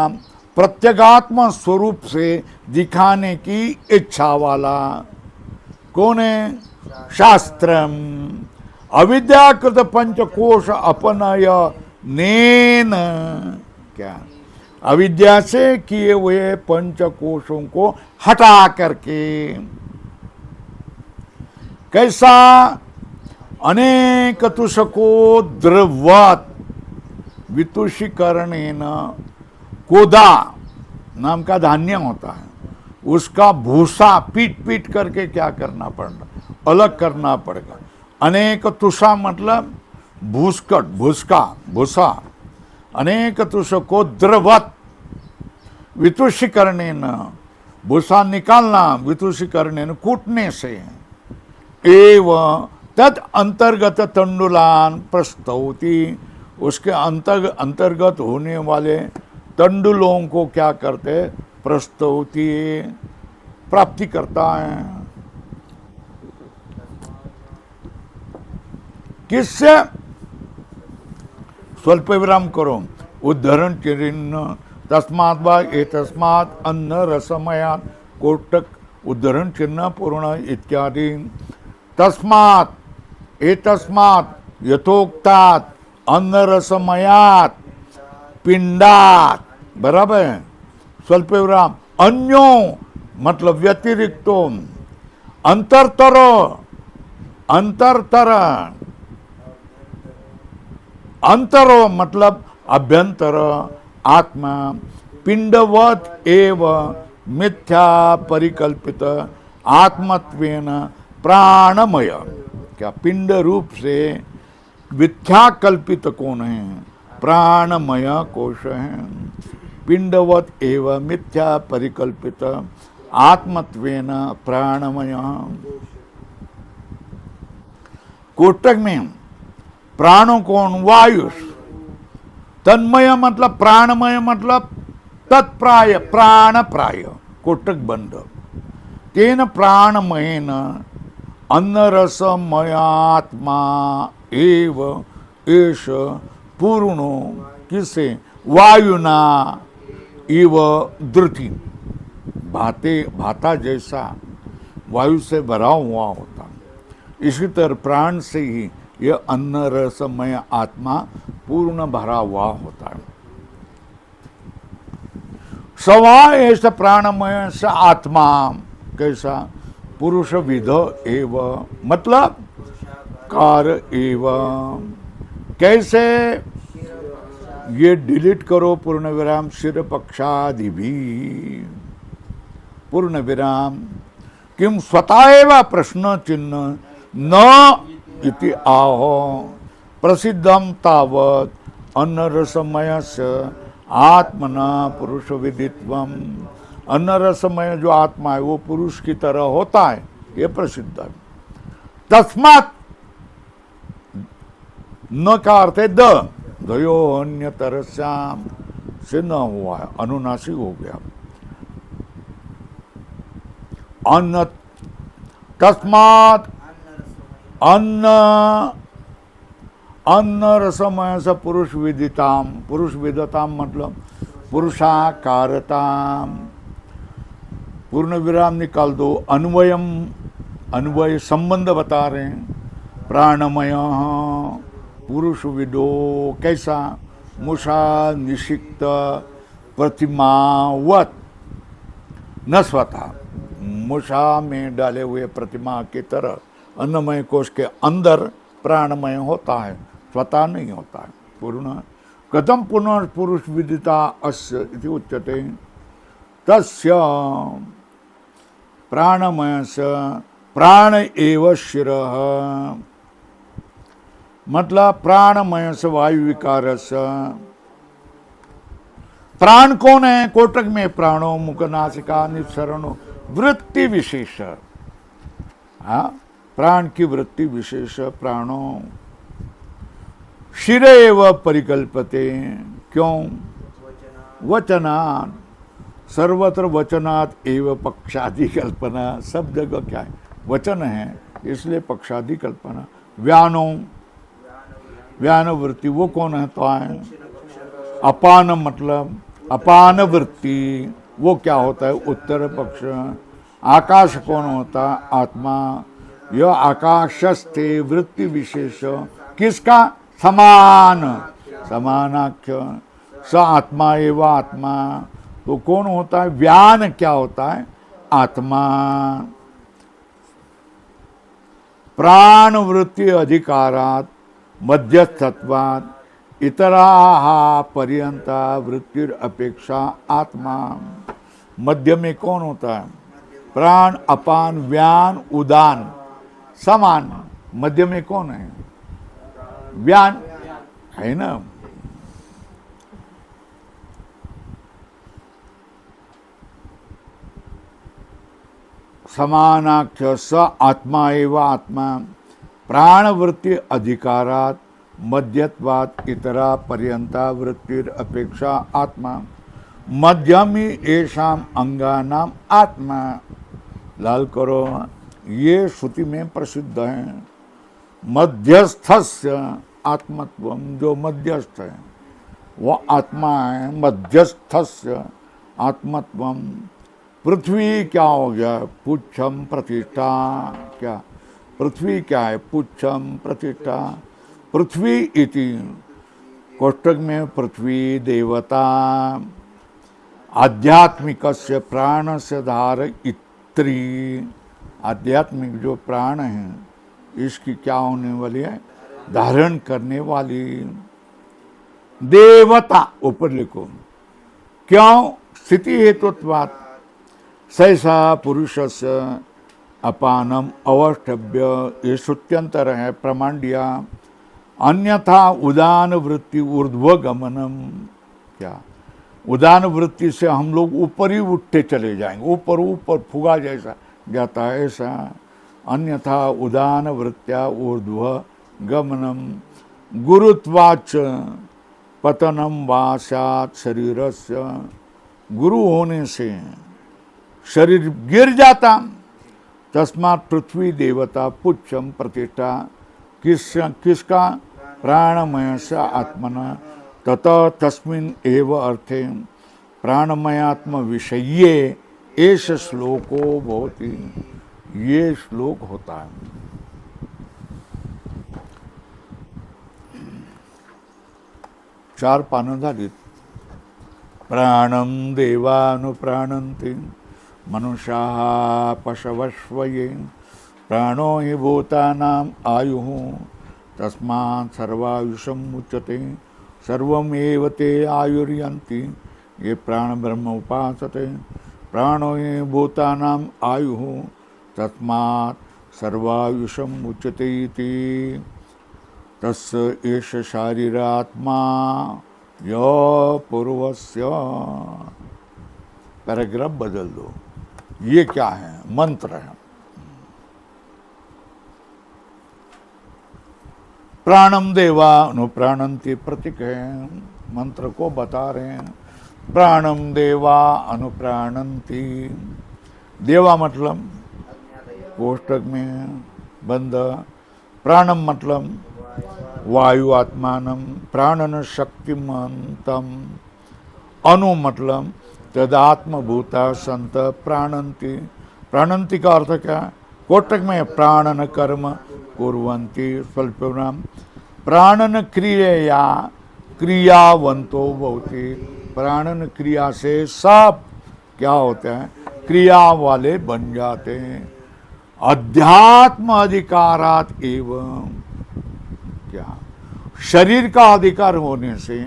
प्रत्यगात्म स्वरूप से दिखाने की इच्छा वाला कौन है? शास्त्रम। अविद्याकृत पंचकोश अपनय नेन, क्या? अविद्या से किए हुए पंचकोशों को हटा करके, कैसा? अनेक तुषको द्रवत वितुषीकरणेन, कोदा नाम का धान्य होता है, उसका भूसा पीट पीट करके क्या करना पड़ता? अलग करना पड़ेगा। अनेक तुषा मतलब भूसकट, भूसका, भूसा। अनेक तुषको द्रवत वितुषीकरणेन, भूसा निकालना, वितुषीकरणेन कूटने से, एव तद अंतर्गत तंडुलान प्रस्तौति, उसके अंतर्गत होने वाले तंडुलों को क्या करते? प्रस्तौति, प्राप्ति करता है। किससे? स्वल्प विराम करो। उद्धरण चिन्ह तस्मात् वा एतस्मात् अन्न रसमयात्, कोटक उद्धरण चिन्ह पूर्ण इत्यादि। तस्मात् एतस्मात् यथोक्तात् अन्न रसमयात् पिंडात, बराबर है। स्वल्प विराम। अन्यो मतलब व्यतिरिक्तो, अंतरतरो, अंतरतर, अंतरो मतलब अभ्यंतर आत्मा, पिंडवत एव मिथ्या परिकल्पित आत्मत्वेन प्राणमय, क्या? पिंड रूप से मिथ्या कल्पित कौन है? प्राणमय कोश है। पिंडवत एव मिथ्या परिकल्पित आत्मत्वेन प्राणमय। कोटक में प्राणों कौन? वायु। तन्मय मतलब प्राणमय मतलब तत्प्राय, प्राण प्राय, कोटक बंद। तेन प्राणमयेन अन्नरसमयात्मा एव एष पूर्णो, किसे? वायुना इव द्रुति, भाता जैसा वायु से भरा हुआ होता। इसी तरह प्राण से ही यह अन्न रसमय आत्मा पूर्ण भरा हुआ होता है। सवा ऐसा प्राणमय से आत्मा, कैसा? पुरुष विध एव मतलब कार एव। कैसे? ये डिलीट करो पूर्ण विराम शिर पक्षादि भी, पूर्ण विराम। किम स्वतः एव प्रश्न चिन्ह न इति आहो प्रसिद्धम तावत अन्न रसमयस्य आत्मना पुरुष विदित्वम। अन्न रसमय जो आत्मा है वो पुरुष की तरह होता है, ये प्रसिद्ध है। तस्मात् न का अर्थ है द, दयो अन्यतरस्याम से न हुआ है, अनुनासिक हो गया। अन्न तस्मात् अन्न अन्न रसमय से पुरुष विदिताम, पुरुष विदताम मतलब पुरुषाकारताम, पूर्ण विराम निकाल दो, अन्वयम, अन्वय संबंध बता रहे हैं। प्राणमय पुरुष विदो कैसा, मुषा निषिक्त प्रतिमावत, न स्वतः, मुषा में डाले हुए प्रतिमा की तरह अन्नमय कोश के अंदर प्राणमय होता है, स्वतः नहीं होता है। पूर्ण कथम पुनः पुरुष विदिता अस्य इति उच्यते, तस्य प्राणमय से प्राण एव शिरः, मतलब प्राणमय से वायु विकार से। प्राण कौन है? कोटक में प्राणो मुख नासिका निस्सरणो वृत्ति विशेष, हाँ, प्राण की वृत्ति विशेष प्राणो। शिर एव परिकल्पते, क्यों? वचनात्, सर्वत्र वचनात् एव पक्षादि कल्पना, सब जगह क्या है? वचन है, इसलिए पक्षादि कल्पना। व्यानो, व्यान वृत्ति, वो कौन है? तो है अपान, मतलब अपान वृत्ति, वो क्या होता है? उत्तर पक्ष। आकाश कौन होता? आत्मा। यह आकाशस्ते वृत्ति विशेष, किसका? समान, समानाख्य। स आत्मा एव आत्मा, तो कौन होता है? व्यान क्या होता है? आत्मा। प्राण वृत्ति अधिकारात मध्यस्थत्वात् इतराः पर्यंता वृत्तिर अपेक्षा आत्मा। मध्य में कौन होता है? प्राण, अपान, व्यान, उदान, समान। मध्य में कौन है? व्यान है ना। समानाख्य स आत्मा एव आत्मा। प्राणवृत्ति अधिकारात मध्यत्वात् इतरा पर्यंता वृत्तिर अपेक्षा आत्मा। मध्यमी येषाम अंगानाम आत्मा। लाल करो, ये श्रुति में प्रसिद्ध है। मध्यस्थस्य आत्मत्वम, जो मध्यस्थ है वो आत्मा है। मध्यस्थस्य आत्मत्वम। पृथ्वी क्या हो गया? पुच्छम प्रतिष्ठा। क्या पृथ्वी क्या है? पुच्छम प्रतिष्ठा। पृथ्वी इति कोष्टक में पृथ्वी देवता। आध्यात्मिकस्य प्राणस्य धार इत्री, आध्यात्मिक जो प्राण है इसकी क्या होने वाली है? धारण करने वाली देवता। ऊपर लिखो, क्यों? स्थिति हेतुत्वात् सहसा पुरुषस्य अपानम अवष्टभ्य, ये श्रुत्यंतर है, प्रमाण दिया। अन्यथा उदान वृत्ति ऊर्ध्वगमनम। क्या? उदान वृत्ति से हम लोग ऊपर ही उठते चले जाएंगे, ऊपर ऊपर फुगा जैसा जाता है ऐसा। अन्यथा उदान वृत्त्या ऊर्ध्वगमनम गुरुत्वाच पतनम वा स्यात् शरीरस्य। गुरु होने से शरीर गिर जाता। तस्मात् पृथ्वी देवता पुच्छम प्रतिष्ठा। किसका? प्राणमय से आत्मना। ततः तस्मिन् एव अर्थे प्राणमयात्म विषये एष श्लोको भवति। ये श्लोक होता है। चार पानं झालीत। प्राणं देवानुप्राणन्ति मनुष्याः पशवश्वये। प्राणो हि भूतानाम् आयुः तस्मात् सर्वायुषम् उच्यते। सर्वमेव ते आयुर्यन्ति ये प्राण ब्रह्म उपासते। प्राणो हि भूतानाम् आयुः तस्मात् सर्वायुषम् उच्यते इति। तस्य एष शारीरात्मा यो पूर्वस्य। पैराग्राफ बदल दो। ये क्या है? मंत्र है। प्राणम देवा अनुप्राणंती प्रतीक है, मंत्र को बता रहे हैं। प्राणम देवा अनुप्राणंती, देवा मतलब कोष्टक में बंद, प्राणम मतलब वायु आत्मानम, प्राणन शक्तिमंतम, अनु मतलब तदात्मभूता संत प्राणंती। प्राणंती का अर्थ क्या है? कोटक में प्राणन कर्म कुर्वन्ति स्वल्पनाम, प्राणन क्रिया क्रियावंतो भवति। प्राणन क्रिया से सब क्या होते हैं? क्रिया वाले बन जाते हैं। अध्यात्म अधिकारात एवं, क्या शरीर का अधिकार होने से,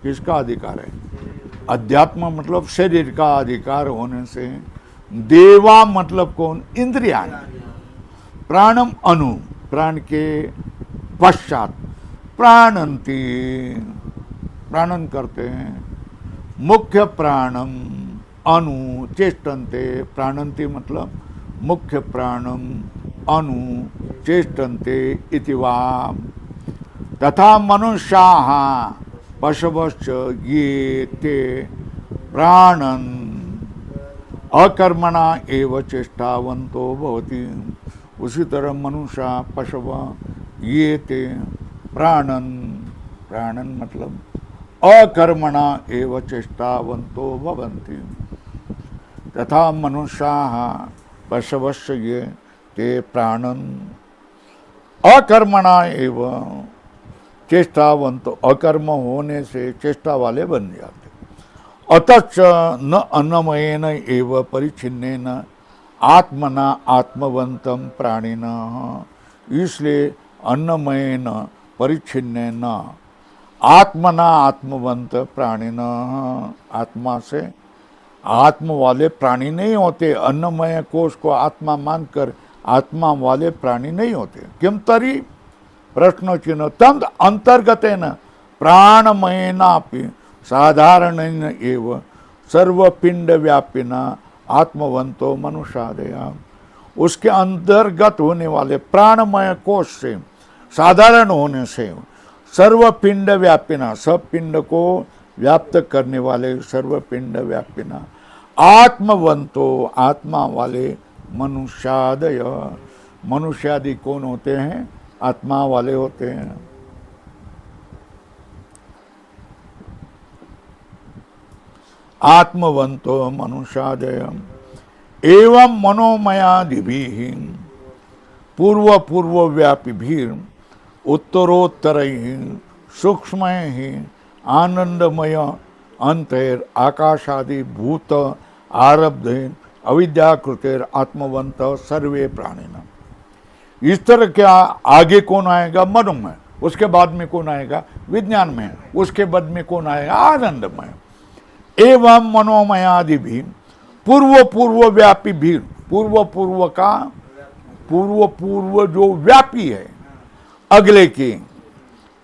किसका अधिकार है? अध्यात्म मतलब शरीर का अधिकार होने से, देवा मतलब कौन? इंद्रिया। प्राणम अनु, प्राण के पश्चात प्राणंती, प्राणन करते हैं। मुख्य प्राणम अनु चेष्टन्ते, प्राणंती मतलब मुख्य प्राणम अनु चेष्टन्ते इति वा। तथा मनुष्याः पशवश्च ये ते प्राणन अकर्मणा एव चेष्टावंतो भवति। उसी तरह मनुष्य पशव ये ते प्राणन, प्राणन मतलब अकर्मणा एव चेष्टावंतो भवन्ति। तथा मनुष्याः पशवश्च ये ते प्राणन अकर्मणा एव चेष्टावंतो, अकर्म होने से चेष्टा वाले बन जाते। अतच न अन्नमयेन एव परिच्छिन्नेन आत्मना आत्मवंतम प्राणिनः, इसलिए अन्नमयेन परिच्छिन्नेन आत्मना आत्मवंत प्राणिनः, आत्मा से आत्म वाले प्राणी नहीं होते। अन्नमय कोश को आत्मा मानकर आत्मा वाले प्राणी नहीं होते। किम तरी प्रश्न चिन्ह तंद अंतर्गतेन प्राणमयेनापि साधारणेन एव सर्वपिंड व्यापिना आत्मवंतो मनुष्यादया, उसके अंतर्गत होने वाले प्राणमय कोश से, साधारण होने से, सर्वपिंड व्यापिना, सब पिंड को व्याप्त करने वाले, सर्वपिंड व्यापिना आत्मवंतो, आत्मा वाले मनुष्यादय, मनुष्यादि कौन होते हैं? आत्मा वाले होते हैं। आत्मवंतो मनुष्यादय एवं मनोमयादिभिः पूर्व पूर्व व्यापिभिः उत्तरोत्तरैः सूक्ष्मैः आनंदमय अंतैर आकाशादि भूत आरब्धैर अविद्याकृतेर आत्मवंत सर्वे प्राणिन। इस तरह क्या आगे कौन आएगा? मनोमय। उसके बाद में कौन आएगा? विज्ञानमय। उसके बाद में कौन आएगा? आनंदमय। एवं मनोमयादि भी पूर्व पूर्व व्यापी भी, पूर्व पूर्व का पूर्व पूर्व जो व्यापी है अगले की,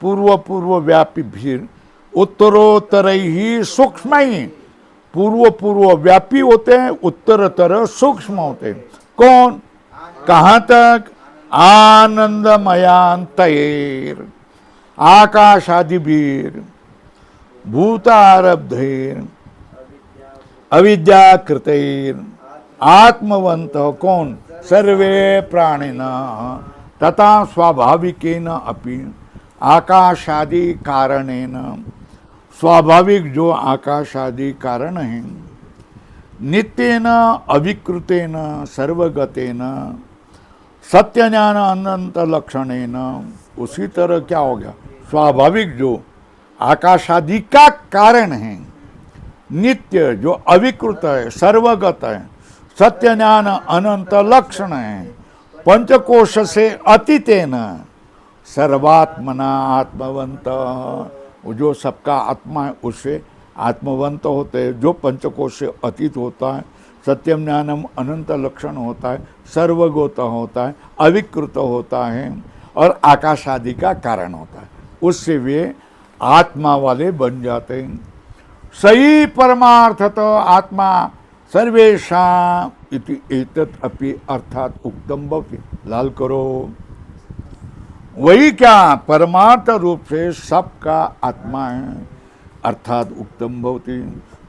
पूर्व पूर्व व्यापी भी उत्तरोत्तर ही सूक्ष्म ही, पूर्व पूर्व व्यापी होते हैं, उत्तरतर सूक्ष्म होते हैं। कौन? कहाँ तक? आनंदमयांतैर आकाशादिभिर भूतारब्धैर अविद्याकृतैर आत्मवंत, कौन? सर्वे प्राणिनः तथा स्वाभाविकेन अपि आकाशादि कारणेन, स्वाभाविक जो आकाशादि कारण हैं, नित्येन अविकृतेन सर्वगतेन सत्यज्ञान अनंत लक्षणेन, उसी तरह क्या हो गया? स्वाभाविक जो आकाशादि का कारण है, नित्य जो अविकृत है, सर्वगत है, सत्यज्ञान अनंत लक्षण है, पंचकोश से अतीतेन सर्वात्मना आत्मवंत, जो सबका आत्मा है उससे आत्मवंत होते हैं, जो पंचकोश से अतीत होता है, सत्यम ज्ञानम अनंत लक्षण होता है, सर्वगोत होता है, अविकृत होता है और आकाश आदि का कारण होता है, उससे वे आत्मा वाले बन जाते हैं। सही परमार्थत आत्मा सर्वेषां इति एतत् अपि अर्थात उक्तम भवति। लाल करो। वही क्या परमार्थ रूप से सबका आत्मा है। अर्थात उक्तम भवति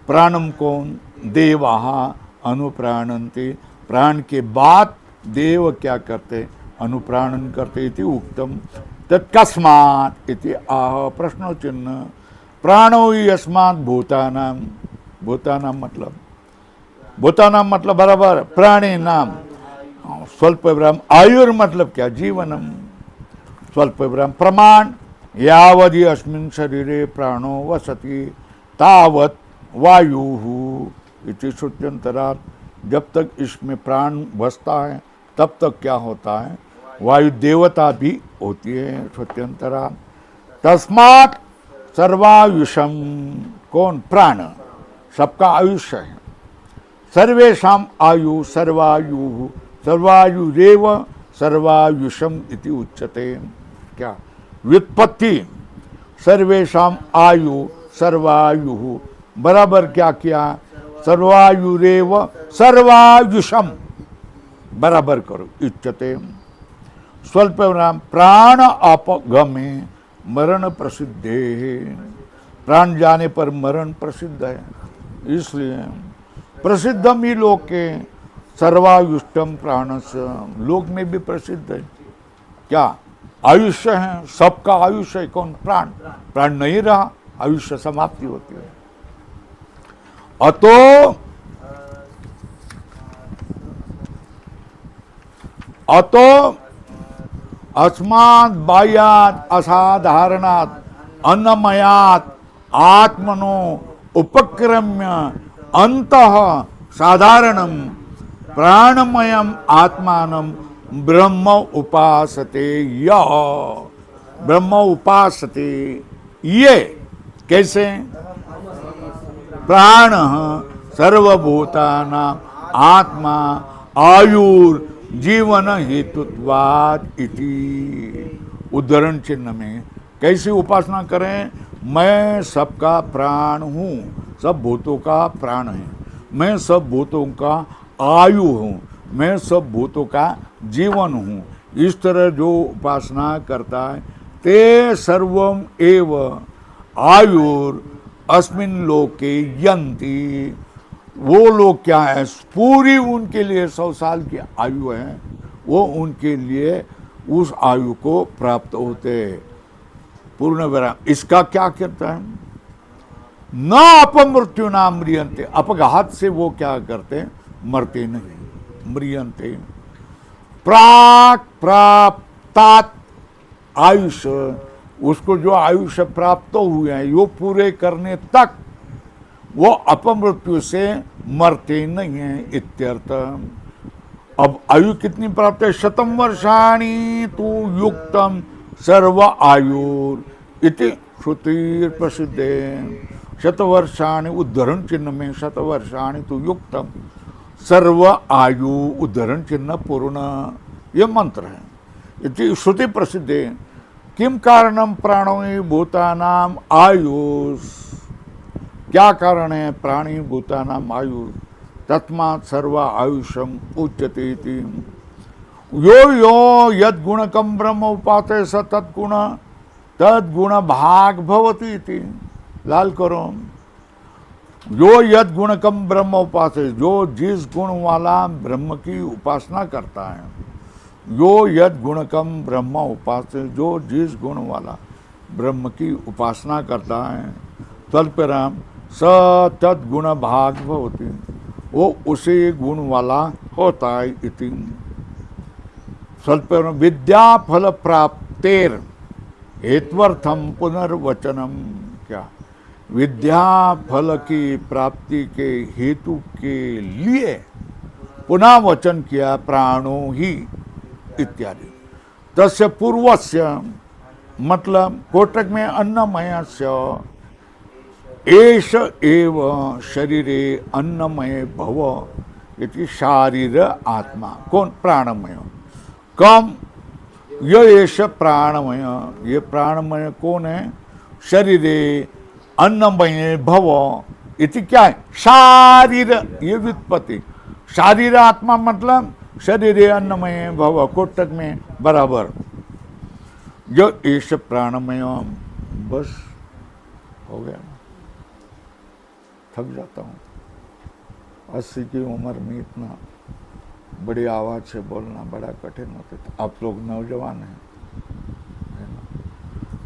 प्राणम कौन देवाः अनुप्राणन्ति, प्राण के बाद देव क्या करते, अनुप्राणन करते इति उक्तम। तत्कस्मात् इति आह प्रश्न चिन्ह। प्राणो ही अस्मात् भूतानाम, भूतानाम मतलब बराबर प्राणी नाम, स्वल्प विराम आयुर मतलब क्या, जीवनम, स्वल्प विराम प्रमाण, यावदि अस्मिन् शरीरे प्राणो वसति तावत् वायुः इति श्रुत्यंतरात्। जब तक इसमें प्राण बसता है तब तक क्या होता है, वायु देवता भी होती है श्रुत्यंतरात्। तस्मात् सर्वायुषम, कौन, प्राण, सबका आयुष्य है। सर्वेषाम आयु सर्वायु, सर्वायुरेव सर्वायुषम इति उच्यते। क्या व्युत्पत्ति, सर्वेषाम आयु सर्वायु बराबर क्या किया, सर्वायुरेव सर्वायुषम बराबर करो उच्यते। स्वल्प विराम प्राण अपगमे मरण प्रसिद्धे, प्राण जाने पर मरण प्रसिद्ध है, इसलिए प्रसिद्धम ही लोके सर्वायुष्टम प्राणस्य, लोक में भी प्रसिद्ध है क्या, आयुष्य है, सबका आयुष्य है कौन, प्राण। प्राण नहीं रहा आयुष्य समाप्ति होती है। अतो अस्मात् बाह्यात् असाधारणात् अन्नमयात् आत्मनो उपक्रम्य अंतः साधारणम प्राणमयम आत्मानं ब्रह्म उपासते। यह ब्रह्म उपासते, ये कैसे, प्राण सर्वभूतानां आत्मा आयुर जीवन हेतुत्वात् इति। उदाहरण चिन्ह में कैसे उपासना करें, मैं सबका प्राण हूँ, सब भूतों का प्राण है, मैं सब भूतों का आयु हूँ, मैं सब भूतों का जीवन हूँ। इस तरह जो उपासना करता है ते सर्वम एव आयुर अस्मिन् लोके यन्ति, वो लोग क्या है, पूरी उनके लिए 100 साल की आयु है, वो उनके लिए उस आयु को प्राप्त होते पूर्ण विराम। इसका क्या कहता है, न अपमृत्यु ना म्रियन्ते, अपघात से वो क्या करते, मरते नहीं, म्रियन्ते प्राक प्राप्तात आयुष्य, उसको जो आयुष्य प्राप्त हुए हैं यो पूरे करने तक वो अपमृत्यु से मरते नहीं है इत्यर्थ। अब आयु कितनी प्राप्त है, शतम वर्षाणि तु युक्तम सर्व आयुर इति श्रुतिर प्रसिद्धे। शतवर्षाणि उद्धरण चिन्ह में शतवर्षाणि तु युक्तम सर्व आयु उद्धरण चिन्ह पूर्ण, ये मंत्र है। इति श्रुति प्रसिद्धे। किम कारणम प्राणो भूतानाम आयुष, क्या कारण है प्राणी भूतानाम आयु, तस्मात् सर्व आयुषम उच्यते इति। यो यो यद गुणकम ब्रह्म उपाते स तद्गुण भाग भवति इति। लाल करो, जो यद गुणकम ब्रह्म उपासे, जो जिस गुण वाला ब्रह्म की उपासना करता है, जो यद गुणकम ब्रह्म उपासे, जो जिस गुण वाला ब्रह्म की उपासना करता है, तल्पराम स तद्गुण भाग भवति, वो उसी गुण वाला होता है इति। स्वल्प विद्या फल प्राप्तेर हेत्वर्थम पुनर्वचनम, क्या विद्या फल की प्राप्ति के हेतु के लिए पुनः वचन किया, प्राणो ही इत्यादि। तस्य पूर्वस्य मतलब कोटक में अन्नमयस्य एष एव शरीरे अन्नमय भव इति शारीर आत्मा, कौन प्राणमय, कम ये एष प्राणमय, ये प्राणमय कौन है, शरीरे अन्नमय भव इति क्या है, शारीर, ये व्युत्पत्ति, शारीर आत्मा मतलब शरीरे अन्नमय भव, कोटक में बराबर। जो ईश प्राणमय, बस हो गया ना। थक जाता हूँ 80 की उम्र में इतना बड़ी आवाज से बोलना बड़ा कठिन होता है। आप लोग नौजवान हैं।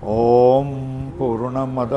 ओम पूर्णमद